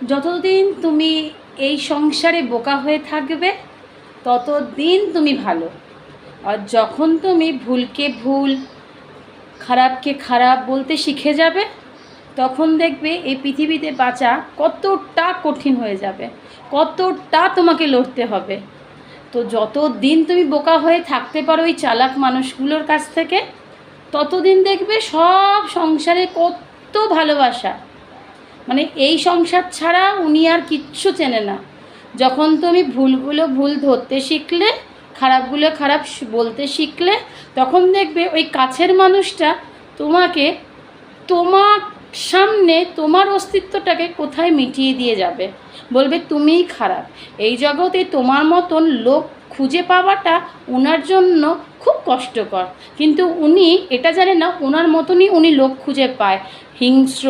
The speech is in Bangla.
যতদিন তুমি এই সংসারে বোকা হয়ে থাকবে ততদিন তুমি ভালো। আর যখন তুমি ভুলকে ভুল, খারাপকে খারাপ বলতে শিখে যাবে, তখন দেখবে এই পৃথিবীতে বাঁচা কতটা কঠিন হয়ে যাবে, কতটা তোমাকে লড়তে হবে। তো যত দিন তুমি বোকা হয়ে থাকতে পারো ওই চালাক মানুষগুলোর কাছ থেকে, ততদিন দেখবে সব সংসারে কত ভালোবাসা। মানে এই সংসার ছাড়া উনি আর কিচ্ছু চেনে না। যখন তুমি ভুলগুলো ভুল ধরতে শিখলে, খারাপগুলো খারাপ বলতে শিখলে, তখন দেখবে ওই কাছের মানুষটা তোমাকে, তোমার সামনে তোমার অস্তিত্বটাকে কোথায় মিটিয়ে দিয়ে যাবে, বলবে তুমিই খারাপ। এই জগতে তোমার মতন লোক খুঁজে পাওয়াটা ওনার জন্য খুব কষ্টকর, কিন্তু উনি এটা জানে না ওনার মতনই উনি লোক খুঁজে পায়, হিংস্র